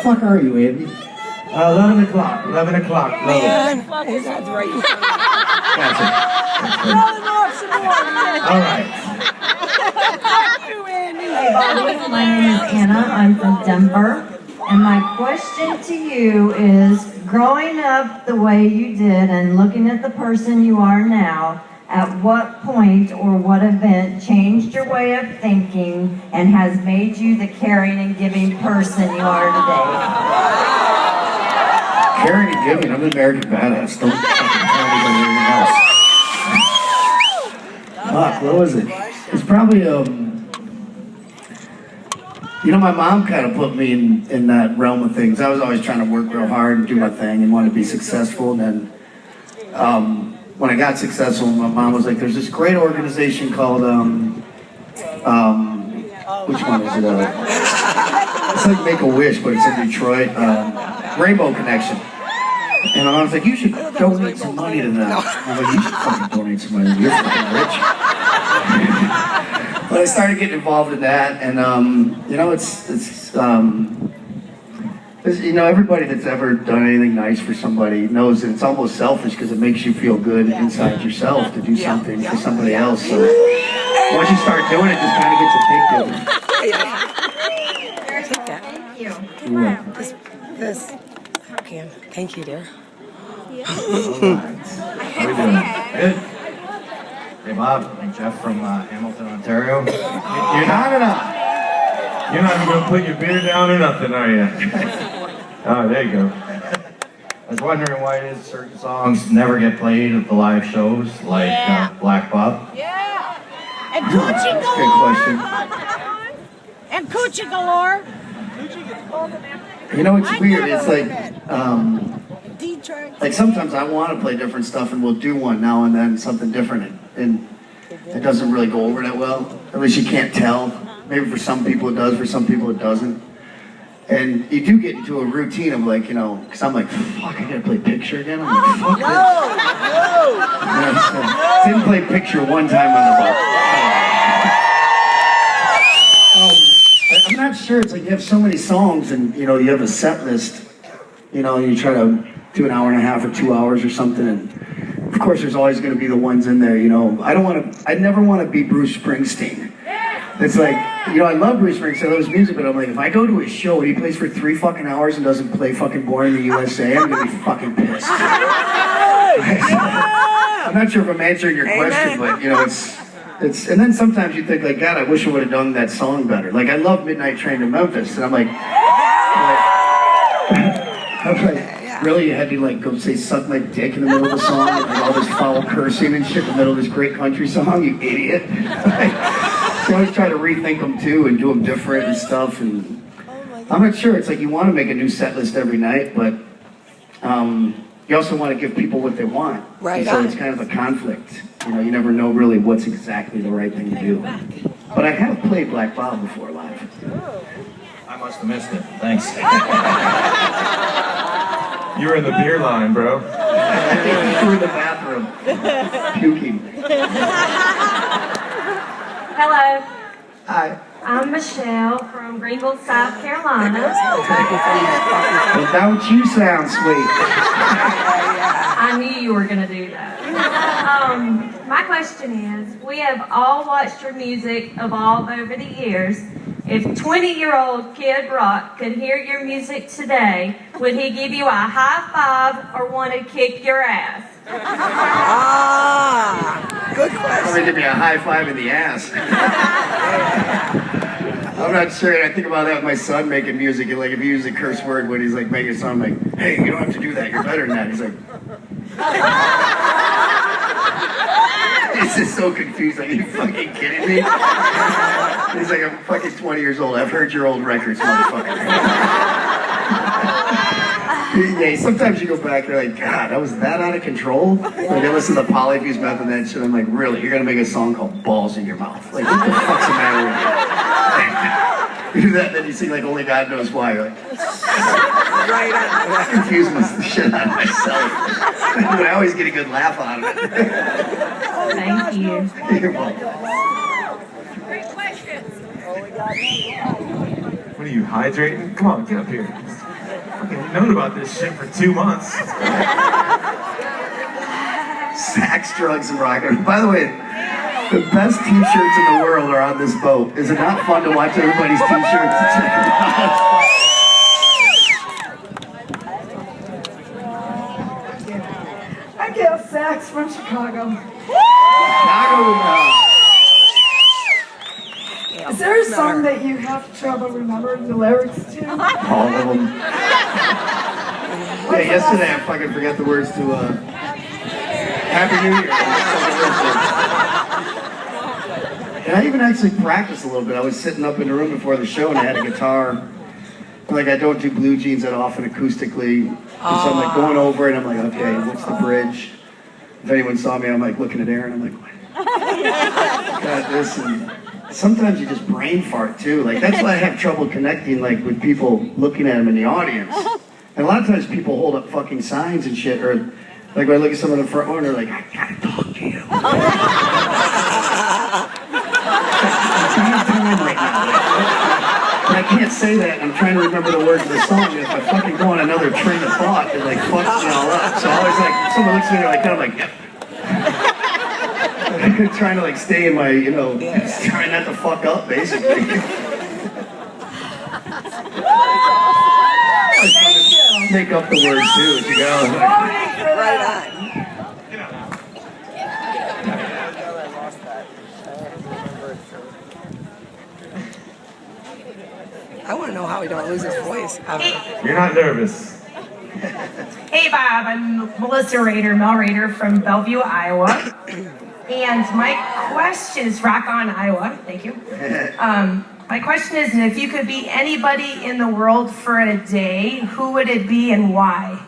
fuck are you, Andy? 11 o'clock. 11 o'clock. Man, that's right. Gotcha. All right. Hey, Bobby. My name is Anna. I'm from Denver. And my question to you is, growing up the way you did and looking at the person you are now, at what point or what event changed your way of thinking and has made you the caring and giving person you are today? Caring and giving, I'm an American badass. Don't fucking tell anybody anything else. Fuck, what was it? It's probably, you know, my mom kind of put me in that realm of things. I was always trying to work real hard and do my thing and want to be successful. And then when I got successful, my mom was like, there's this great organization called, which one is it? It's like Make-A-Wish, but it's in Detroit. Rainbow Connection. And I was like, you should donate some money to them. I'm like, you should fucking donate some money. You're fucking rich. But I started getting involved in that, and you know, it's you know, everybody that's ever done anything nice for somebody knows that it's almost selfish because it makes you feel good inside yourself to do something for somebody else. So once you start doing it, it just kind of gets addictive. Thank you. This. Okay. Thank you, dear. How we doing? Good. Hey, Bob. I'm Jeff from Hamilton, Ontario. You're not even going to put your beer down or nothing, are you? Oh, there you go. I was wondering why it is certain songs never get played at the live shows, like Black Bob. Yeah. And Coochie Good Galore. question. And Coochie Galore. You know, it's weird. It's like sometimes I want to play different stuff, and we'll do one now and then, something different, and it doesn't really go over that well. At least you can't tell. Maybe for some people it does, for some people it doesn't. And you do get into a routine of like, you know, because I'm like, fuck, I gotta play Picture again. I'm like, fuck this. You know, so, didn't play Picture one time on the bus. I'm not sure. It's like you have so many songs, and you know, you have a set list. You know, and you try to do an hour and a half or 2 hours or something, and of course, there's always going to be the ones in there. You know, I never want to be Bruce Springsteen. It's like, you know, I love Bruce Springsteen, I love his music, but I'm like, if I go to his show and he plays for 3 fucking hours and doesn't play fucking Born in the USA, I'm gonna be fucking pissed. I'm not sure if I'm answering your question, but you know, it's, and then sometimes you think like, God, I wish I would have done that song better. Like, I love Midnight Train to Memphis, and I'm like really, you had to like go say suck my dick in the middle of the song and all this foul cursing and shit in the middle of this great country song, you idiot. So I always try to rethink them too and do them different and stuff, and I'm not sure. It's like you want to make a new set list every night, but you also want to give people what they want. Right. So it's kind of a conflict. You know, you never know really what's exactly the right thing to do. But I have played Black Bob before live. I must have missed it. Thanks. You were in the beer line, bro. You were in the bathroom, puking. Hello, Hi. I'm Michelle from Greenville, South Carolina. Well, don't you sound sweet. I knew you were going to do that. My question is, we have all watched your music evolve over the years. If 20-year-old Kid Rock could hear your music today, would he give you a high five or want to kick your ass? Good question. Somebody give me a high five in the ass. I'm not sure. I think about that with my son making music. And like, if he uses a curse word when he's like making a song, I'm like, hey, you don't have to do that. You're better than that. He's like, he's just so confused. Like, are you fucking kidding me? He's like, I'm fucking 20 years old. I've heard your old records, motherfucker. Yeah, sometimes you go back, you're like, God, I was that out of control? Like, I listen to Polyfuse Meth and that shit, I'm like, really? You're gonna make a song called Balls in Your Mouth? Like, what the fuck's the matter with you? You do that, and then you sing like Only God Knows Why. You're like, Right. confusing the shit out of myself. But I always get a good laugh out of it. Thank you. You're welcome. Great questions. We What are you, hydrating? Come on, get up here. Fucking known about this shit for 2 months. Sex, drugs, and rock. By the way, the best t-shirts in the world are on this boat. Is it not fun to watch everybody's t-shirts and check them out? I get sax from Chicago. Is there a song that you have trouble remembering the lyrics to? All of them. Yeah, yesterday I fucking forgot the words to Happy New Year. And I even actually practiced a little bit. I was sitting up in the room before the show and I had a guitar. Like, I don't do blue jeans that often acoustically. And so I'm like going over it and I'm like, okay, what's the bridge? If anyone saw me, I'm like looking at Aaron, I'm like, what? Got this. And sometimes you just brain fart too. Like, that's why I have trouble connecting like with people looking at them in the audience. And a lot of times people hold up fucking signs and shit, or like when I look at someone in the front row and they're like, I gotta talk to you. Right now. And I can't say that. I'm trying to remember the words of the song. And if I fucking go on another train of thought, it like fucks me all up. So I always like, someone looks at me like that, I'm like, yep. I'm trying to like stay in my, trying not to fuck up, basically. Make up the words too as you go. Right on. I want to know how he don't lose his voice. You're not nervous. Hey Bob, I'm Melissa Rader, Mel Rader from Bellevue, Iowa. And my question is, rock on Iowa, thank you. My question is, if you could be anybody in the world for a day, who would it be and why?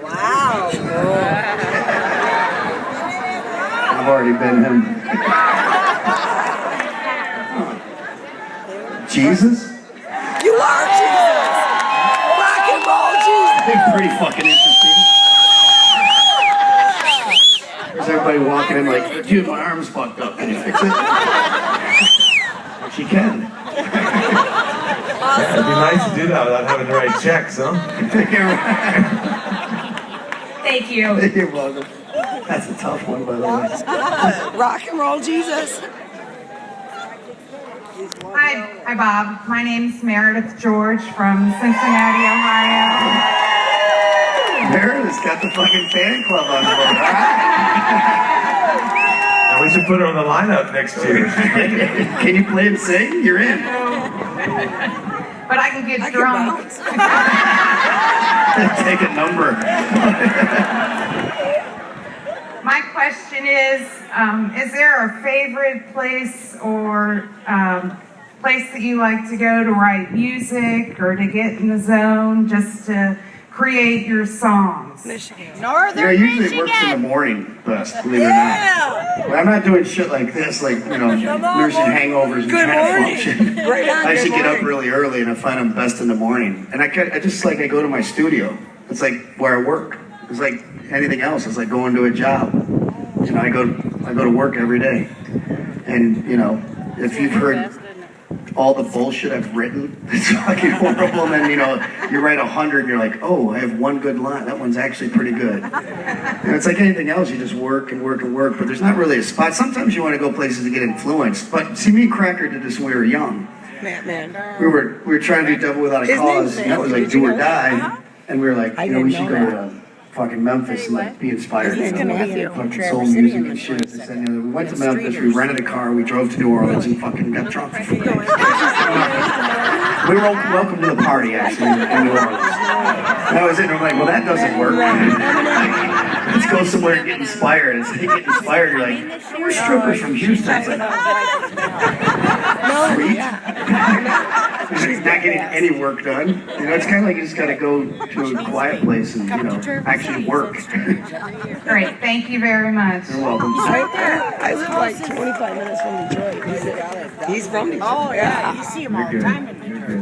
Wow. I've already been him. Jesus? You are Jesus. Rock and roll Jesus. It's pretty fucking interesting. There's everybody walking in like, dude, my arm's fucked up. Can you fix it? She can. It'd be nice to do that without having to write checks, huh? Thank you. You're welcome. That's a tough one, by the way. Rock and roll Jesus. Hi Bob. My name's Meredith George from Cincinnati, Ohio. Meredith's got the fucking fan club on board. All right. And we should put her on the lineup next year. Can you play and sing? You're in. But I can get drunk. Take a number. My question is there a favorite place or place that you like to go to write music or to get in the zone just to create your songs? Northern Yeah, usually it Michigan. works in the morning best, believe it or not. Well, I'm not doing shit like this, like, nursing hangovers and Good trying to morning. function. Right on, I actually good get up morning. really early and I find I'm best in the morning. And I just like, I go to my studio. It's like where I work. It's like anything else. It's like going to a job. I go to work every day. And, if you've heard all the bullshit I've written, it's fucking horrible. And then, you write 100 and you're like, oh, I have one good line. That one's actually pretty good. And it's like anything else. You just work and work and work, but there's not really a spot. Sometimes you want to go places to get influenced. But see, me and Cracker did this when we were young. Man. We were trying to do Devil Without a His Cause, name's and that was like Matthew. do or die. And we were like, I we didn't should know go that. to fucking Memphis and like be inspired. His name's Matthew. Fucking soul music and shit. This, that, and the other. We went to Memphis, we rented a car, we drove to New Orleans and fucking got drunk for 4 days. We were welcome to the party actually in New Orleans. And that was it. And I'm like, well, that doesn't work. Let's go somewhere and get inspired. And so you get inspired, you're like, we're strippers from Houston. It's like, sweet. She's not getting any work done. It's kind of like you just got to go to a quiet place and, actually work. Great. Thank you very much. You're welcome. I live like 25 minutes from Detroit. He's from Detroit. Oh, yeah. You see him all the time.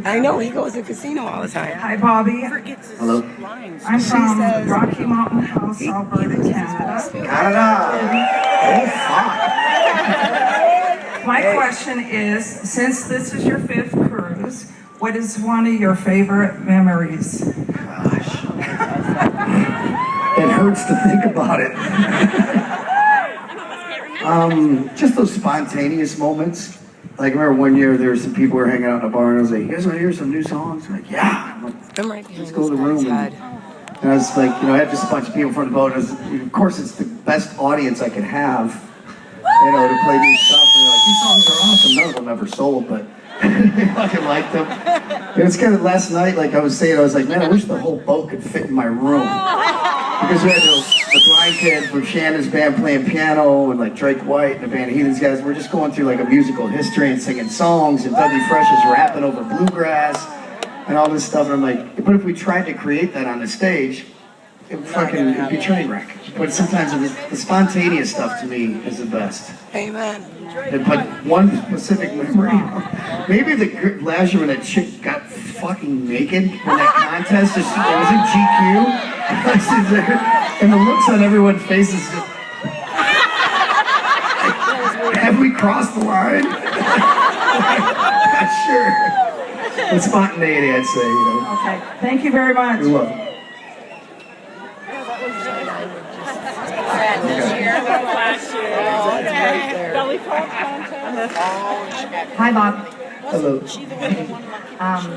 I know, he goes to the casino all the time. Hi Bobby. Hello. I'm from Rocky Mountain House, Alberta, Canada. Canada. Oh, fuck. My question is, since this is your 5th cruise, What is one of your favorite memories? Gosh. It hurts to think about it. Just those spontaneous moments. Like, I remember one year there were some people who were hanging out in a bar and I was like, you guys want to hear some new songs? I'm like, yeah. I'm like, let's go to the room. And I was like, I had just a bunch of people in front of the boat. And of course, it's the best audience I could have, to play new stuff. And they're like, these songs are awesome. None of them ever sold, but they fucking liked them. And it's kind of last night, like I was saying, I was like, man, I wish the whole boat could fit in my room. Because we had the blind kid from Shannon's band playing piano, and like Drake White and the band Heathens guys. We're just going through like a musical history and singing songs, and Dougie Fresh is rapping over bluegrass and all this stuff. And I'm like, but if we tried to create that on the stage, it'd be a train wreck. But sometimes the spontaneous stuff to me is the best. Amen. But one specific memory, maybe last year when that chick got fucking naked in that contest, it was in GQ, and the looks on everyone's faces just, have we crossed the line? Not sure. But spontaneity, I'd say, Okay, thank you very much. You're welcome. Hi, Bob. Hello.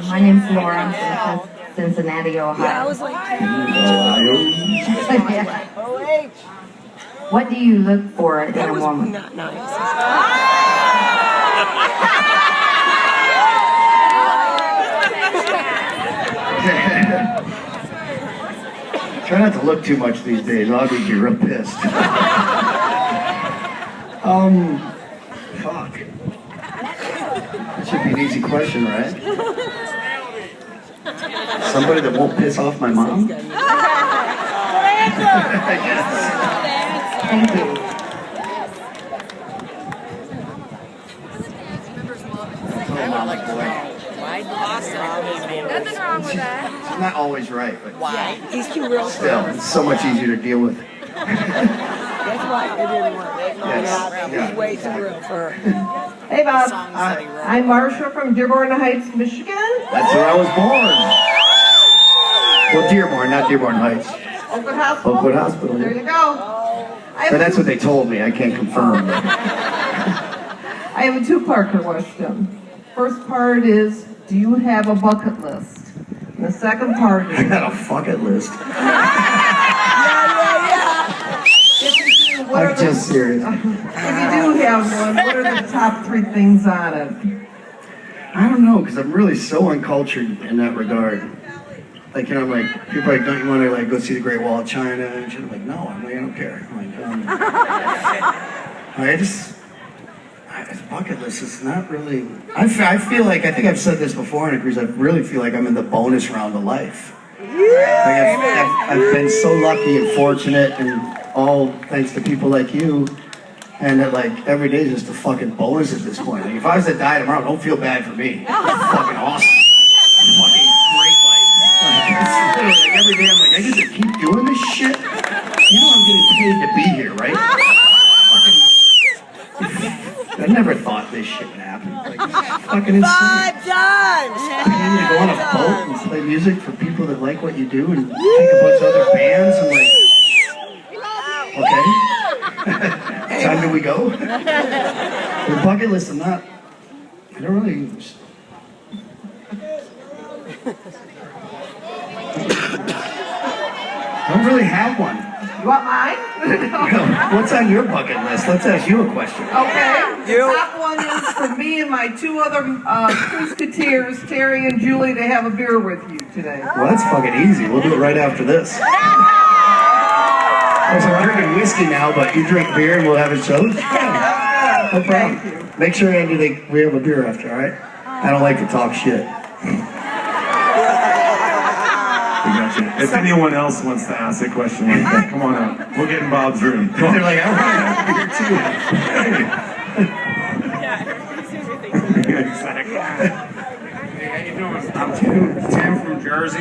My name's Laura. I'm from Cincinnati, Ohio. Yeah, I was like, What do you look for in that a was woman? not nice. Try not to look too much these days. I'll be real pissed. Fuck. That should be an easy question, right? Somebody that won't piss off my mom? I guess. Thank you. Nothing wrong with that. It's not always right, but He's too real. still, it's so much easier to deal with. That's why it didn't work. Yes. He's way too real for her. Hey, Bob. Hi. I'm Marsha from Dearborn Heights, Michigan. That's where I was born. Well, Dearborn, not Dearborn Heights. Oakwood Hospital. Oakwood Hospital. There you go. But that's what they told me. I can't confirm. I have a two-part question. First part is, do you have a bucket list? And the second part I is, got a bucket list. what are I'm just serious. if you do have one, what are the top 3 things on it? I don't know, because I'm really so uncultured in that regard. Like, I'm like, people are like, don't you want to like go see the Great Wall of China? And shit. I'm like, no, I don't care. I'm like, this bucket list is not really. I feel like, I think I've said this before in a cruise. I really feel like I'm in the bonus round of life. Like I've been so lucky and fortunate, and all thanks to people like you. And that like every day is just a fucking bonus at this point. Like, if I was to die tomorrow, don't feel bad for me. It's fucking awesome. Fucking great life. Like, every day I'm like, I get to keep doing this shit. You know I'm getting paid to be here, right? I never thought this shit would happen. Like, it's fucking insane. 5 times! I need to go on a boat and play music for people that like what you do and take a bunch of other bands and like, okay, time do we go? The bucket list, I don't really. I don't really have one. You want mine? What's on your bucket list? Let's ask you a question. Okay. The top one is for me and my 2 other Musketeers, Terry and Julie, to have a beer with you today. Well, that's fucking easy. We'll do it right after this. So I'm drinking whiskey now, but you drink beer and we'll have a show? Yeah. No problem. Make sure, Andy, we have a beer after, all right? I don't like to talk shit. If anyone else wants to ask a question like that, come on up. We'll get in Bob's room. Come on. They're like, I want to have a beer too. Exactly. Hey, how you doing? I'm Tim from Jersey.